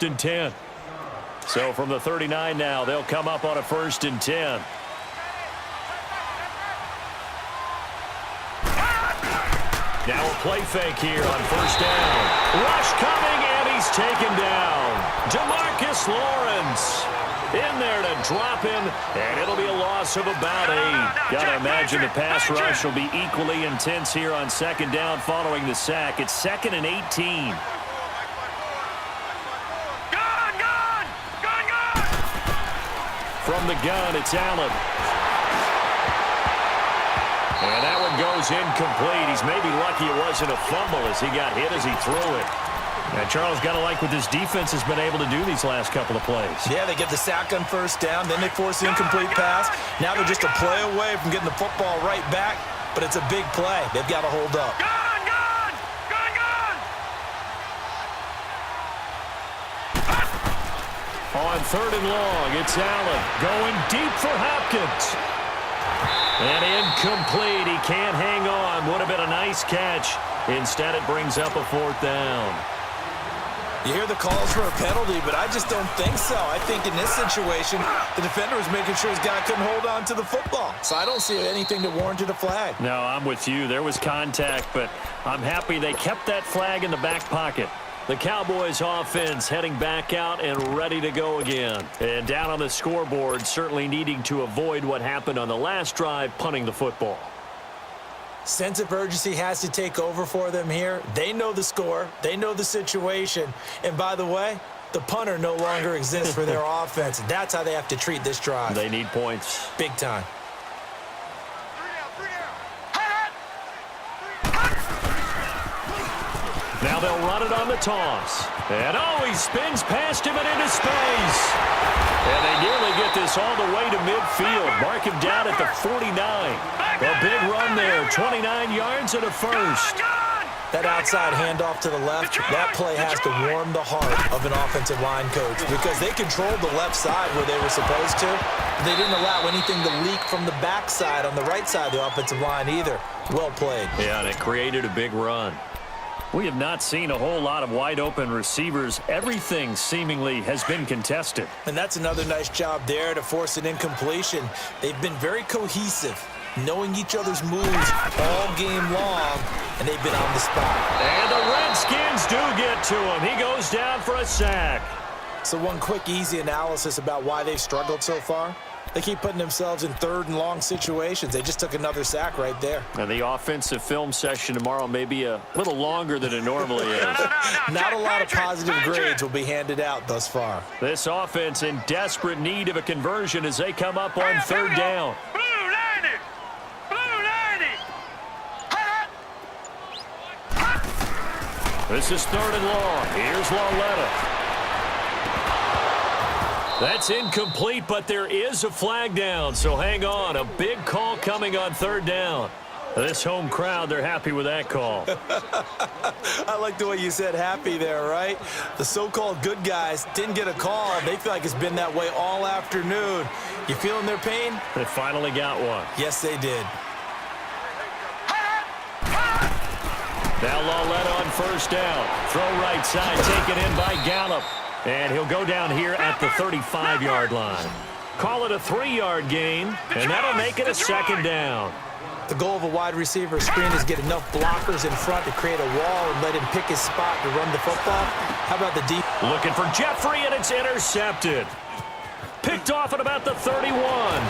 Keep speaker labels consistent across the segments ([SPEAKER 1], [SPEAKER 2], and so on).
[SPEAKER 1] and 10. So from the 39 now, they'll come up on a 1st and 10. Now a play fake here on 1st down. Rush coming, and he's taken down. DeMarcus Lawrence in there to drop him, and it'll be a loss of about 8. Got to imagine the pass rush will be equally intense here on 2nd down following the sack. It's 2nd and 18. From the gun, it's Allen. And that one goes incomplete. He's maybe lucky it wasn't a fumble as he got hit as he threw it. And Charles, got to like what this defense has been able to do these last couple of plays.
[SPEAKER 2] Yeah, they get the sack on 1st down, then they force the incomplete pass. Now they're just a play away from getting the football right back, but it's a big play. They've got to hold up.
[SPEAKER 1] On 3rd and long, it's Allen going deep for Hopkins. And incomplete. He can't hang on. Would have been a nice catch. Instead, it brings up a 4th down.
[SPEAKER 2] You hear the calls for a penalty, but I just don't think so. I think in this situation, the defender was making sure his guy couldn't hold on to the football. So I don't see anything that warranted a flag.
[SPEAKER 1] No, I'm with you. There was contact, but I'm happy they kept that flag in the back pocket. The Cowboys offense heading back out and ready to go again. And down on the scoreboard, certainly needing to avoid what happened on the last drive, punting the football.
[SPEAKER 2] Sense of urgency has to take over for them here. They know the score. They know the situation. And by the way, the punter no longer exists for their offense. That's how they have to treat this drive.
[SPEAKER 1] They need points.
[SPEAKER 2] Big time.
[SPEAKER 1] Now they'll run it on the toss. And he spins past him and into space. And they nearly get this all the way to midfield. Mark him down at the 49. A big run there, 29 yards and a 1st.
[SPEAKER 2] That outside handoff to the left, that play has to warm the heart of an offensive line coach because they controlled the left side where they were supposed to. They didn't allow anything to leak from the backside on the right side of the offensive line either. Well played.
[SPEAKER 1] Yeah, and it created a big run. We have not seen a whole lot of wide-open receivers. Everything seemingly has been contested.
[SPEAKER 2] And that's another nice job there to force an incompletion. They've been very cohesive, knowing each other's moves all game long, and they've been on the spot.
[SPEAKER 1] And the Redskins do get to him. He goes down for a sack.
[SPEAKER 2] So one quick, easy analysis about why they've struggled so far. They keep putting themselves in 3rd and long situations. They just took another sack right there.
[SPEAKER 1] And the offensive film session tomorrow may be a little longer than it normally is.
[SPEAKER 2] Not a lot of positive grades will be handed out thus far.
[SPEAKER 1] This offense in desperate need of a conversion as they come up on 3rd down. This is 3rd and long. Here's Lauletta. That's incomplete, but there is a flag down, so hang on. A big call coming on 3rd down. This home crowd, they're happy with that call.
[SPEAKER 2] I like the way you said happy there, right? The so-called good guys didn't get a call. They feel like it's been that way all afternoon. You feeling their pain?
[SPEAKER 1] They finally got one.
[SPEAKER 2] Yes, they did.
[SPEAKER 1] Now Lauletta on 1st down. Throw right side, taken in by Gallup. And he'll go down here at the 35-yard line. Call it a 3-yard gain, and that'll make it a 2nd down.
[SPEAKER 2] The goal of a wide receiver screen is get enough blockers in front to create a wall and let him pick his spot to run the football. How about the deep?
[SPEAKER 1] Looking for Jeffrey, and it's intercepted. Picked off at about the 31.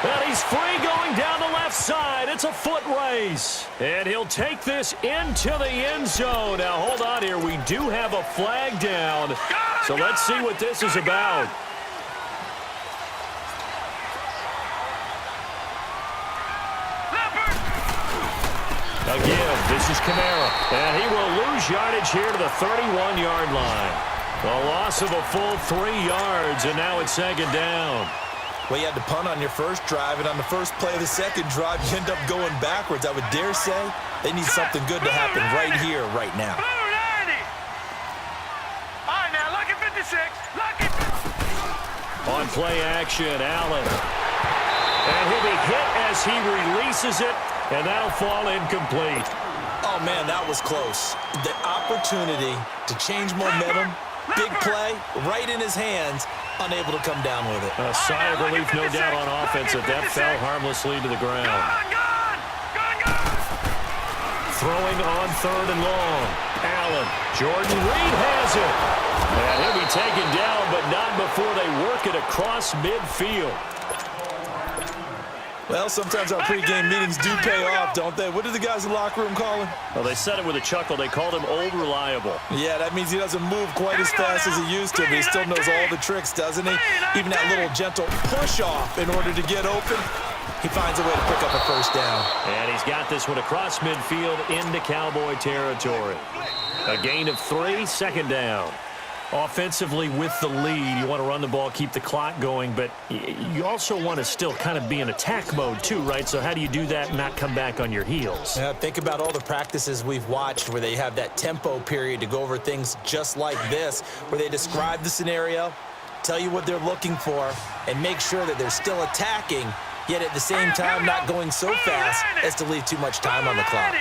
[SPEAKER 1] And he's free going down the left side. It's a foot race. And he'll take this into the end zone. Now, hold on here. We do have a flag down. So let's see what this is about. Again, this is Kamara. And he will lose yardage here to the 31-yard line. A loss of a full 3 yards, and now it's 2nd down.
[SPEAKER 2] Well, you had to punt on your first drive, and on the first play of the second drive, you end up going backwards. I would dare say they need something good to happen right here, right now.
[SPEAKER 3] All right, now, look at 56. Look at...
[SPEAKER 1] On play action, Allen. And he'll be hit as he releases it, and that'll fall incomplete.
[SPEAKER 2] Oh, Oh, man, that was close. The opportunity to change momentum, big play, right in his hands, unable to come down with it.
[SPEAKER 1] A sigh of relief, no doubt, on offense that fell harmlessly to the ground. Throwing on 3rd and long. Allen. Jordan Reed has it. And he'll be taken down, but not before they work it across midfield.
[SPEAKER 2] Well, sometimes our pregame meetings do pay off, don't they? What do the guys in the locker room call him?
[SPEAKER 1] Well, they said it with a chuckle. They called him Old Reliable.
[SPEAKER 2] Yeah, that means he doesn't move quite as fast as he used to, but he still knows all the tricks, doesn't he? Even that little gentle push-off in order to get open. He finds a way to pick up a first down.
[SPEAKER 1] And he's got this one across midfield into Cowboy territory. A gain of 3, 2nd down. Offensively with the lead, you want to run the ball, keep the clock going, but you also want to still kind of be in attack mode too, right? So how do you do that and not come back on your heels?
[SPEAKER 2] Yeah, think about all the practices we've watched where they have that tempo period to go over things just like this, where they describe the scenario, tell you what they're looking for, and make sure that they're still attacking, yet at the same time not going so fast as to leave too much time on the clock.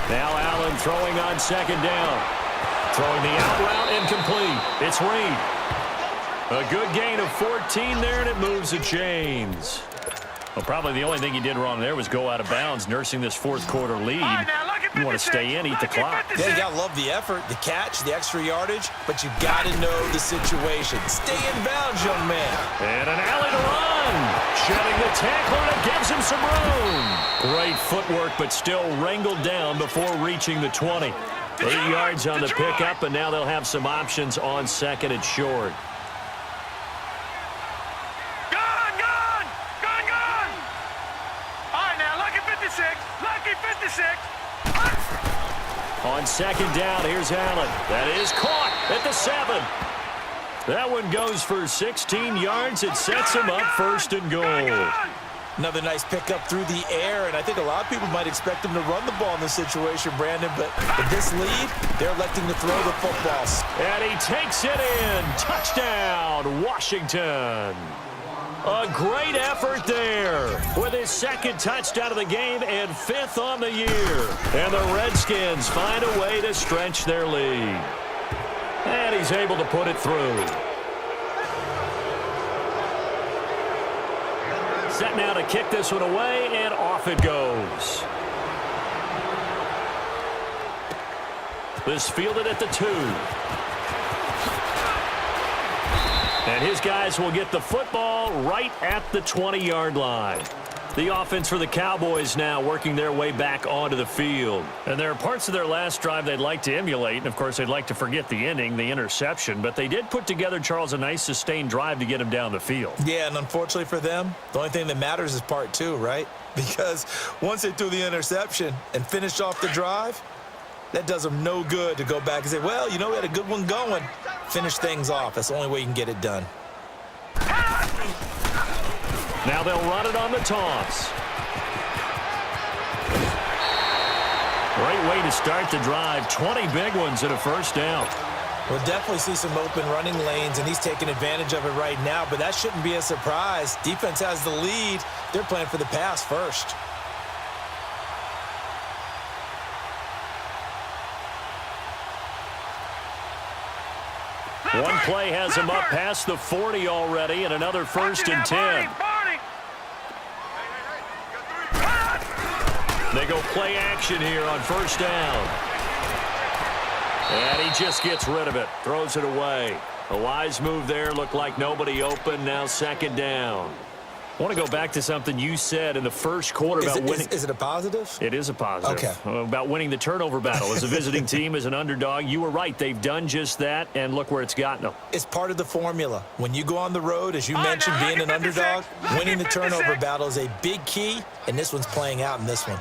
[SPEAKER 1] Now Allen throwing on 2nd down. Throwing the out route incomplete. It's Reed. A good gain of 14 there, and it moves the chains. Well, probably the only thing he did wrong there was go out of bounds, nursing this 4th quarter lead. You want to stay in, eat the clock.
[SPEAKER 2] Yeah, you got to love the effort, the catch, the extra yardage, but you got to know the situation. Stay in bounds, young man.
[SPEAKER 1] And an alley to run. Shedding the tackle, and it gives him some room. Great footwork, but still wrangled down before reaching the 20. 8 yards on the pickup, and now they'll have some options on 2nd and short. On 2nd down, here's Allen. That is caught at the 7. That one goes for 16 yards. It sets him up 1st and goal.
[SPEAKER 2] Another nice pickup through the air, and I think a lot of people might expect him to run the ball in this situation, Brandon, but with this lead, they're electing to throw the football.
[SPEAKER 1] And he takes it in. Touchdown, Washington. A great effort there with his 2nd touchdown of the game and 5th on the year. And the Redskins find a way to stretch their lead. And he's able to put it through. Set now to kick this one away, and off it goes. This fielded at the 2. And his guys will get the football right at the 20-yard line. The offense for the Cowboys now working their way back onto the field. And there are parts of their last drive they'd like to emulate. And, of course, they'd like to forget the ending, the interception. But they did put together, Charles, a nice sustained drive to get him down the field.
[SPEAKER 2] Yeah, and unfortunately for them, the only thing that matters is part 2, right? Because once they threw the interception and finished off the drive, that does them no good to go back and say, well, you know, we had a good one going. Finish things off. That's the only way you can get it done.
[SPEAKER 1] Now they'll run it on the toss. Great way to start the drive. 20 big ones and a 1st down.
[SPEAKER 2] We'll definitely see some open running lanes, and he's taking advantage of it right now, but that shouldn't be a surprise. Defense has the lead. They're playing for the pass first.
[SPEAKER 1] One play has him up past the 40 already, and another 1st and 10. They go play action here on 1st down. And he just gets rid of it, throws it away. A wise move there, looked like nobody open, now 2nd down. I want to go back to something you said in the 1st quarter about winning.
[SPEAKER 2] Is it a positive?
[SPEAKER 1] It is a positive.
[SPEAKER 2] Okay.
[SPEAKER 1] About winning the turnover battle. As a visiting team, as an underdog, you were right. They've done just that, and look where it's gotten them.
[SPEAKER 2] It's part of the formula. When you go on the road, as you mentioned, being an underdog, winning the turnover battle is a big key, and this one's playing out in this one.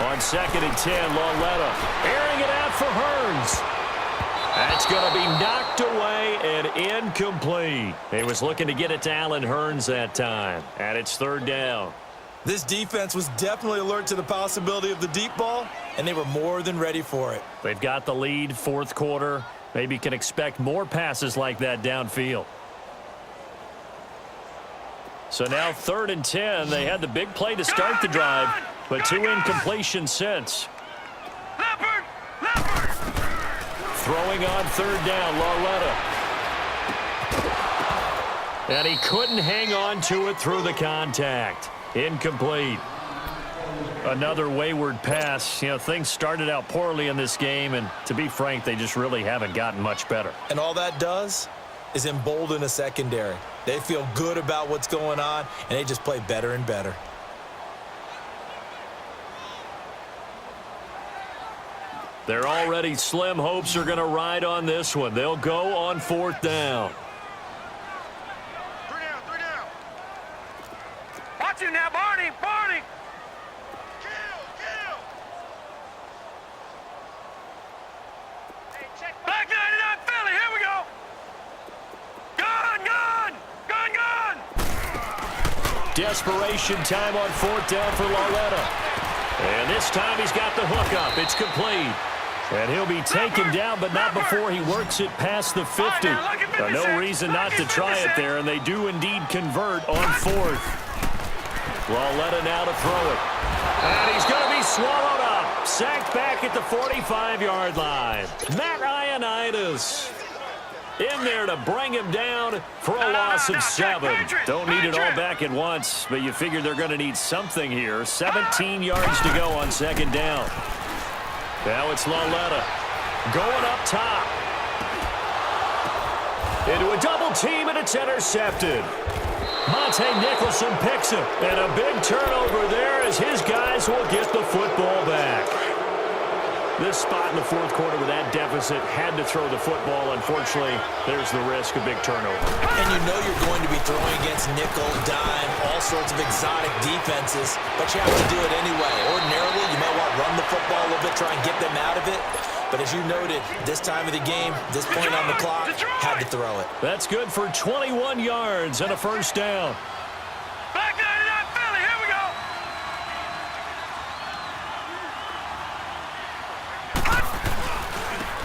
[SPEAKER 1] On 2nd and 10, Lauletta airing it out for Hearns. That's going to be knocked away and incomplete. He was looking to get it to Allen Hearns that time. And it's 3rd down.
[SPEAKER 2] This defense was definitely alert to the possibility of the deep ball, and they were more than ready for it.
[SPEAKER 1] They've got the lead, 4th quarter. Maybe can expect more passes like that downfield. So now 3rd and 10. They had the big play to start the drive, but 2 incompletions since.
[SPEAKER 3] Leopard! Leopard!
[SPEAKER 1] Throwing on 3rd down, Lauletta. And he couldn't hang on to it through the contact. Incomplete. Another wayward pass. You know, things started out poorly in this game, and to be frank, they just really haven't gotten much better.
[SPEAKER 2] And all that does is embolden a secondary. They feel good about what's going on, and they just play better and better.
[SPEAKER 1] They're already slim hopes are going to ride on this one. They'll go on 4th down.
[SPEAKER 3] 3 down, 3 down. Watch him now, Barney, Barney. Kill. Hey, check back 99 Philly, here we go. Gun.
[SPEAKER 1] Desperation time on 4th down for Lauletta. And this time he's got the hook up. It's complete. And he'll be taken down, but not before he works it past the 50. No reason not to try it there, and they do indeed convert on 4th. Lauletta now to throw it. And he's going to be swallowed up. Sacked back at the 45-yard line. Matt Ioannidis in there to bring him down for a loss of 7. Don't need it all back at once, but you figure they're going to need something here. 17 yards to go on 2nd down. Now it's Lauletta going up top. Into a double team, and it's intercepted. Monte Nicholson picks him, and a big turnover there as his guys will get the football back. This spot in the 4th quarter with that deficit had to throw the football. Unfortunately, there's the risk of big turnover.
[SPEAKER 2] And you know you're going to be throwing against nickel, dime, all sorts of exotic defenses, but you have to do it anyway. Ordinarily, you might want to run the football a little bit, try and get them out of it. But as you noted, this time of the game, this point on the clock, had to throw it.
[SPEAKER 1] That's good for 21 yards and a 1st down.
[SPEAKER 3] Back 99 Philly, here we go.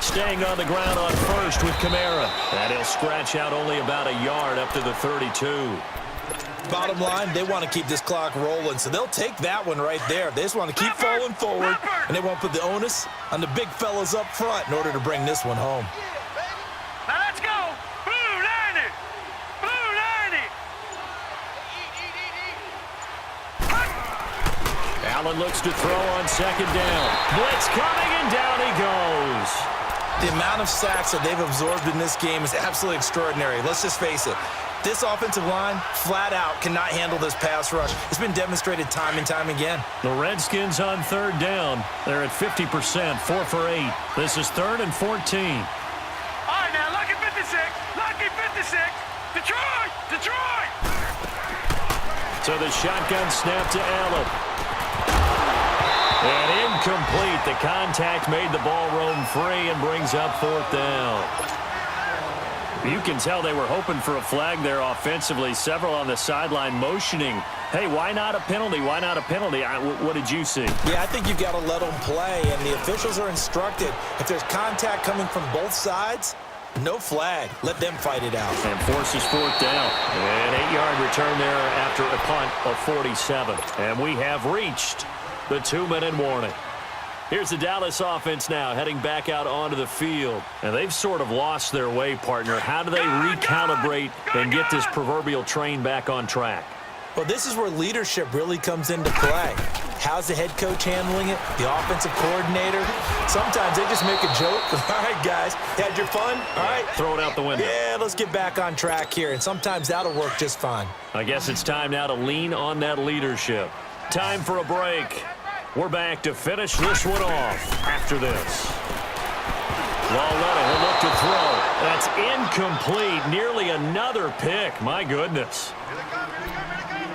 [SPEAKER 1] Staying on the ground on 1st with Kamara. And he'll scratch out only about a yard up to the 32.
[SPEAKER 2] Bottom line, they want to keep this clock rolling, so they'll take that one right there. They just want to keep falling forward, and they won't put the onus on the big fellas up front in order to bring this one home.
[SPEAKER 3] Now let's go. Blue 90. Blue 90.
[SPEAKER 1] Allen looks to throw on 2nd down. Blitz coming, and down he goes.
[SPEAKER 2] The amount of sacks that they've absorbed in this game is absolutely extraordinary. Let's just face it. This offensive line, flat out, cannot handle this pass rush. It's been demonstrated time and time again.
[SPEAKER 1] The Redskins on 3rd down. They're at 50%, 4 for 8. This is 3rd and 14.
[SPEAKER 3] All right, now, lucky 56. Lucky 56. Detroit.
[SPEAKER 1] So the shotgun snap to Allen. And incomplete. The contact made the ball roam free and brings up 4th down. You can tell they were hoping for a flag there offensively. Several on the sideline motioning, hey, why not a penalty? Why not a penalty? What did you see?
[SPEAKER 2] Yeah, I think you've got to let them play, and the officials are instructed. If there's contact coming from both sides, no flag. Let them fight it out.
[SPEAKER 1] And forces 4th down. An 8-yard return there after a punt of 47. And we have reached the 2-minute warning. Here's the Dallas offense now heading back out onto the field. And they've sort of lost their way, partner. How do they recalibrate and get this proverbial train back on track?
[SPEAKER 2] Well, this is where leadership really comes into play. How's the head coach handling it? The offensive coordinator? Sometimes they just make a joke. All right, guys, had your fun? All right.
[SPEAKER 1] Throw it out the window.
[SPEAKER 2] Yeah, let's get back on track here. And sometimes that'll work just fine.
[SPEAKER 1] I guess it's time now to lean on that leadership. Time for a break. We're back to finish this one off after this. Lauletta, he'll look to throw. That's incomplete. Nearly another pick. My goodness.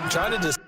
[SPEAKER 2] I'm trying to just